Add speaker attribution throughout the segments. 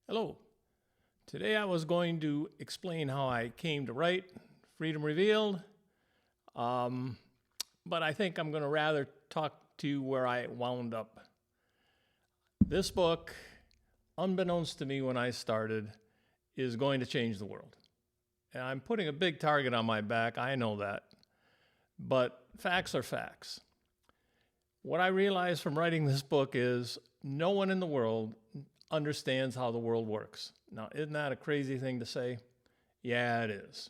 Speaker 1: Hello. Today I was going to explain how I came to write Freedom Revealed, but I think I'm going to rather talk to you where I wound up. This book, unbeknownst to me when I started, is going to change the world. And I'm putting a big target on my back, I know that, but facts are facts. What I realized from writing this book is no one in the world understands how the world works. Now, isn't that a crazy thing to say? Yeah, it is.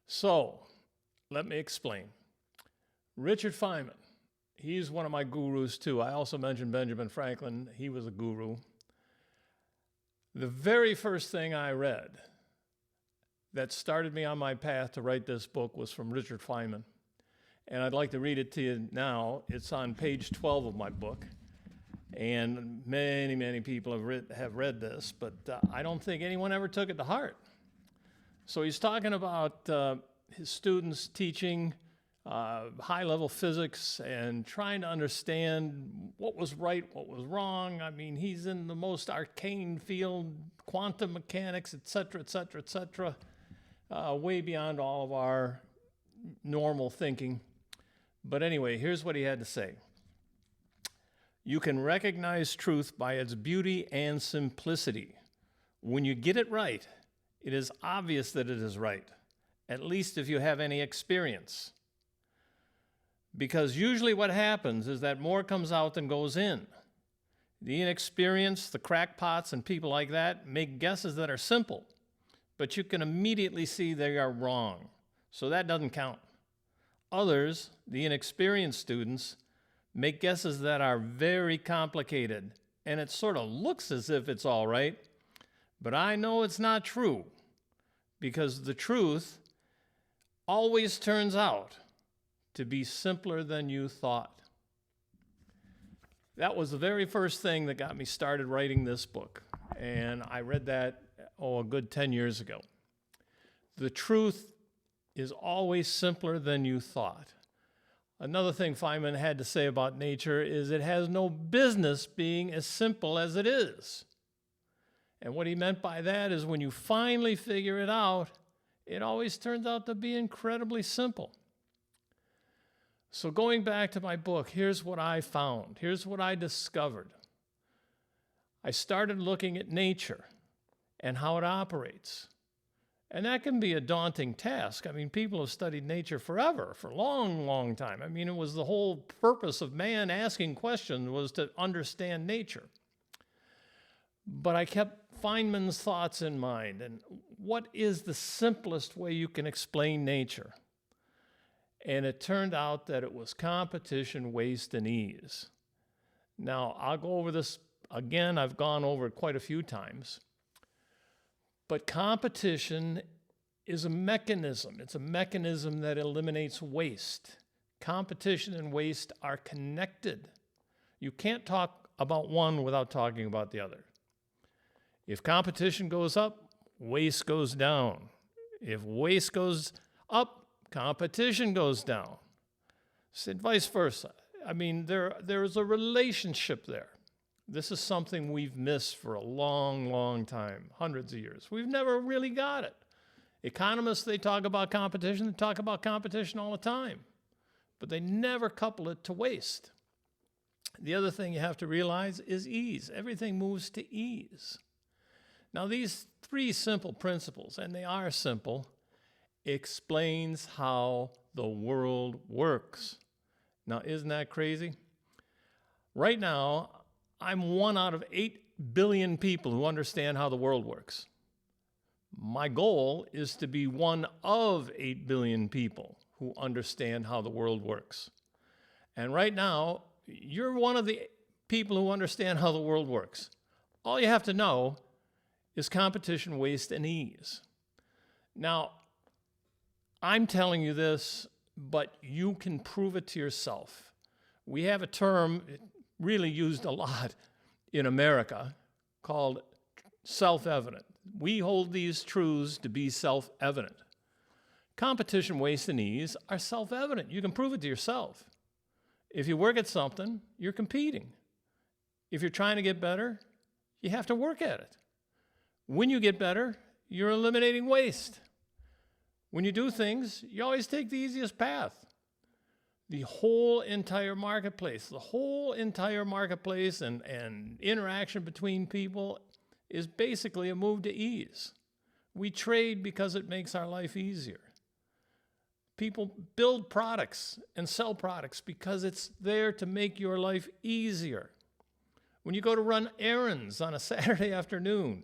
Speaker 1: So, let me explain. Richard Feynman, he's one of my gurus too. I also mentioned Benjamin Franklin. He was a guru. The very first thing I read that started me on my path to write this book was from Richard Feynman. And I'd like to read it to you now. It's on page 12 of my book. And many people have read this, but I don't think anyone ever took it to heart. So he's talking about his students teaching high-level physics and trying to understand what was right, what was wrong. I mean, he's in the most arcane field, quantum mechanics, et cetera, way beyond all of our normal thinking. But anyway, here's what he had to say. You can recognize truth by its beauty and simplicity. When you get it right, it is obvious that it is right, at least if you have any experience. Because usually what happens is that more comes out than goes in. The inexperienced, the crackpots, and people like that make guesses that are simple, but you can immediately see they are wrong, so that doesn't count. Others, the inexperienced students, make guesses that are very complicated, and it sort of looks as if it's all right, but I know it's not true, because the truth always turns out to be simpler than you thought. That was the very first thing that got me started writing this book, and I read that, a good 10 years ago. The truth is always simpler than you thought. Another thing Feynman had to say about nature is it has no business being as simple as it is. And what he meant by that is when you finally figure it out, it always turns out to be incredibly simple. So going back to my book, here's what I found. Here's what I discovered. I started looking at nature and how it operates. And that can be a daunting task. I mean, people have studied nature forever, for a long time. I mean, it was the whole purpose of man asking questions was to understand nature. But I kept Feynman's thoughts in mind. And what is the simplest way you can explain nature? And it turned out that it was competition, waste, and ease. Now, I'll go over this again. I've gone over it quite a few times. But competition is a mechanism. It's a mechanism that eliminates waste. Competition and waste are connected. You can't talk about one without talking about the other. If competition goes up, waste goes down. If waste goes up, competition goes down. And vice versa. I mean, there is a relationship there. This is something we've missed for a long time, hundreds of years. We've never really got it. Economists, they talk about competition. They talk about competition all the time, but they never couple it to waste. The other thing you have to realize is ease. Everything moves to ease. Now, these three simple principles, and they are simple, explains how the world works. Now, isn't that crazy? Right now, I'm 1 out of 8 billion people who understand how the world works. My goal is to be 1 of 8 billion people who understand how the world works. And right now, you're one of the people who understand how the world works. All you have to know is competition, waste, and ease. Now, I'm telling you this, but you can prove it to yourself. We have a term really used a lot in America called self-evident. We hold these truths to be self-evident. Competition, waste, and ease are self-evident. You can prove it to yourself. If you work at something, you're competing. If you're trying to get better, you have to work at it. When you get better, you're eliminating waste. When you do things, you always take the easiest path. The whole entire marketplace and interaction between people is basically a move to ease. We trade because it makes our life easier. People build products and sell products because it's there to make your life easier. When you go to run errands on a Saturday afternoon,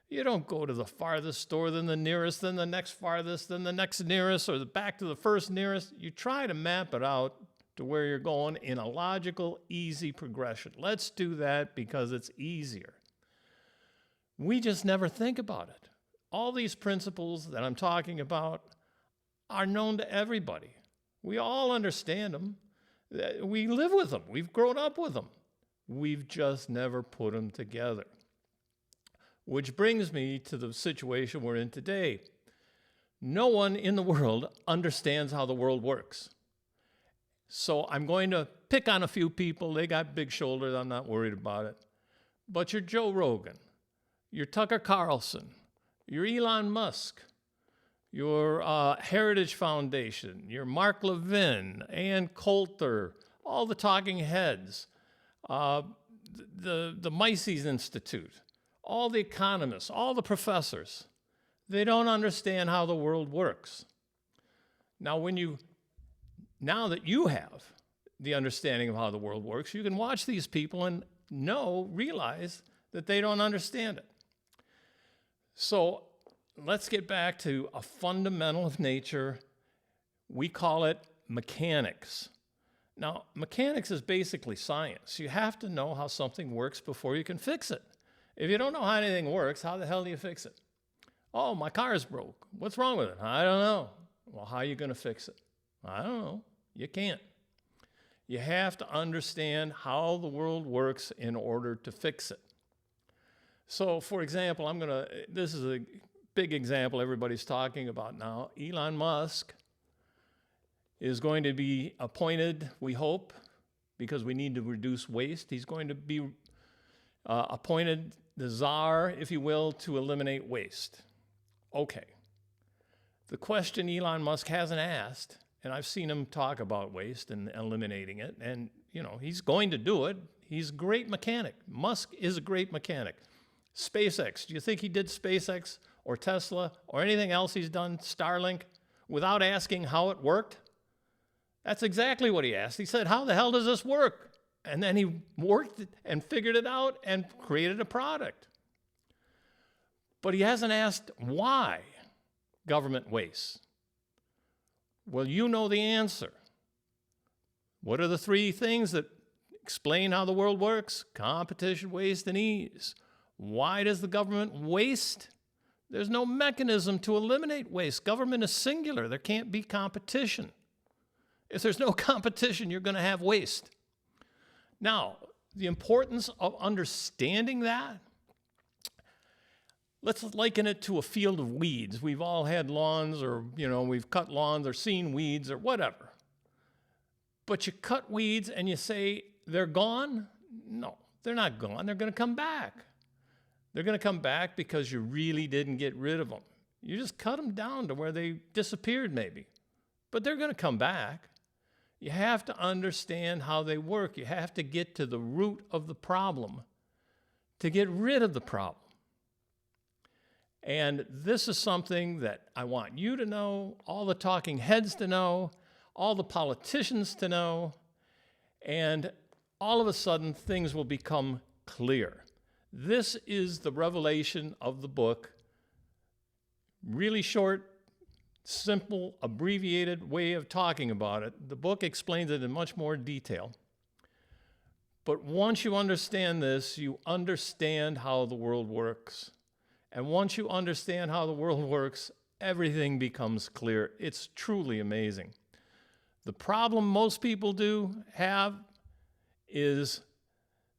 Speaker 1: you don't go to the farthest store, then the nearest, then the next farthest, then the next nearest, or back to the first nearest. You try to map it out to where you're going in a logical, easy progression. Let's do that because it's easier. We just never think about it. All these principles that I'm talking about are known to everybody. We all understand them. We live with them. We've grown up with them. We've just never put them together. Which brings me to the situation we're in today. No one in the world understands how the world works. So I'm going to pick on a few people. They got big shoulders. I'm not worried about it. But you're Joe Rogan, you're Tucker Carlson, you're Elon Musk, your Heritage Foundation, your Mark Levin, Ann Coulter, all the talking heads, the Mises Institute, all the economists, all the professors. They don't understand how the world works. Now that you have the understanding of how the world works, you can watch these people and realize that they don't understand it. So let's get back to a fundamental of nature. We call it mechanics. Now, mechanics is basically science. You have to know how something works before you can fix it. If you don't know how anything works, how the hell do you fix it? Oh, my car's broke. What's wrong with it? I don't know. Well, how are you going to fix it? I don't know. You can't. You have to understand how the world works in order to fix it. So, for example, this is a big example everybody's talking about now. Elon Musk is going to be appointed, we hope, because we need to reduce waste. He's going to be appointed the czar, if you will, to eliminate waste. Okay. The question Elon Musk hasn't asked, and I've seen him talk about waste and eliminating it, and he's going to do it. He's a great mechanic. Musk is a great mechanic. SpaceX, do you think he did SpaceX or Tesla or anything else he's done, Starlink, without asking how it worked? That's exactly what he asked. He said, how the hell does this work? And then he worked and figured it out and created a product. But he hasn't asked why government wastes. Well, you know the answer. What are the three things that explain how the world works? Competition, waste, and ease. Why does the government waste? There's no mechanism to eliminate waste. Government is singular. There can't be competition. If there's no competition, you're going to have waste. Now, the importance of understanding that, let's liken it to a field of weeds. We've all had lawns, or, we've cut lawns or seen weeds or whatever. But you cut weeds and you say, they're gone? No, they're not gone. They're going to come back. They're going to come back because you really didn't get rid of them. You just cut them down to where they disappeared maybe. But they're going to come back. You have to understand how they work. You have to get to the root of the problem to get rid of the problem. And this is something that I want you to know, all the talking heads to know, all the politicians to know, and all of a sudden things will become clear. This is the revelation of the book. Really short, simple, abbreviated way of talking about it. The book explains it in much more detail. But once you understand this, you understand how the world works. And once you understand how the world works, everything becomes clear. It's truly amazing. The problem most people have is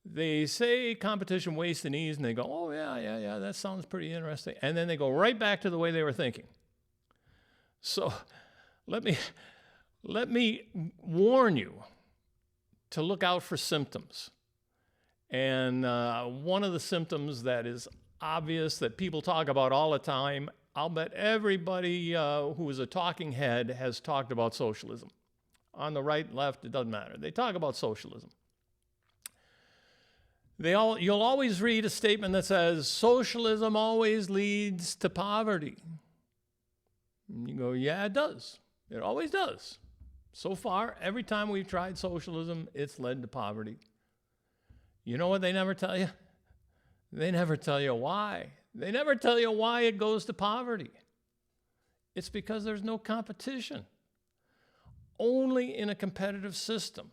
Speaker 1: they say competition, waste, and ease, and they go, oh, yeah, that sounds pretty interesting. And then they go right back to the way they were thinking. So let me warn you to look out for symptoms. And one of the symptoms that is obvious that people talk about all the time. I'll bet everybody who is a talking head has talked about socialism. On the right, left, it doesn't matter. They talk about socialism. You'll always read a statement that says, socialism always leads to poverty. And you go, yeah, it does. It always does. So far, every time we've tried socialism, it's led to poverty. You know what they never tell you? They never tell you why. They never tell you why it goes to poverty. It's because there's no competition. Only in a competitive system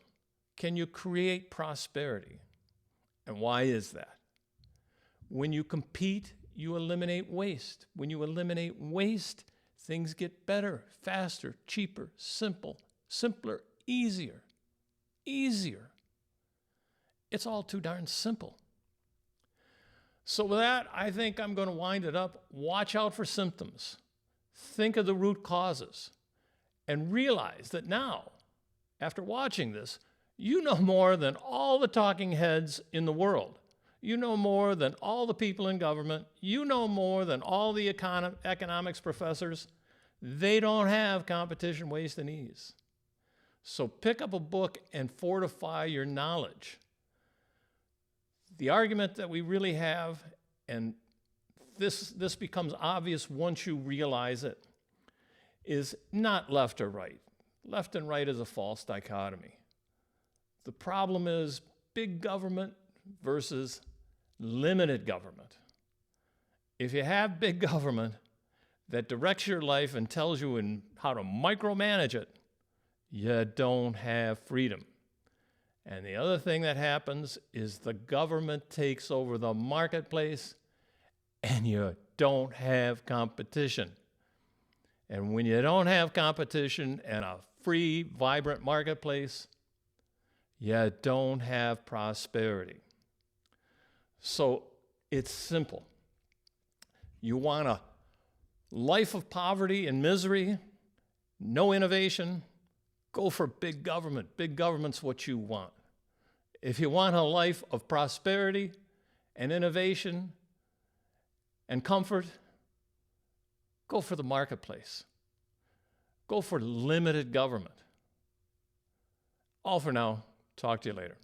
Speaker 1: can you create prosperity. And why is that? When you compete, you eliminate waste. When you eliminate waste, things get better, faster, cheaper, simpler, easier. It's all too darn simple. So with that, I think I'm going to wind it up. Watch out for symptoms. Think of the root causes. And realize that now, after watching this, you know more than all the talking heads in the world. You know more than all the people in government. You know more than all the economics professors. They don't have competition, waste, and ease. So pick up a book and fortify your knowledge. The argument that we really have, and this becomes obvious once you realize it, is not left or right. Left and right is a false dichotomy. The problem is big government versus limited government. If you have big government that directs your life and tells you how to micromanage it, you don't have freedom. And the other thing that happens is the government takes over the marketplace and you don't have competition. And when you don't have competition and a free, vibrant marketplace, you don't have prosperity. So it's simple. You want a life of poverty and misery, no innovation, go for big government. Big government's what you want. If you want a life of prosperity and innovation and comfort, go for the marketplace. Go for limited government. All for now. Talk to you later.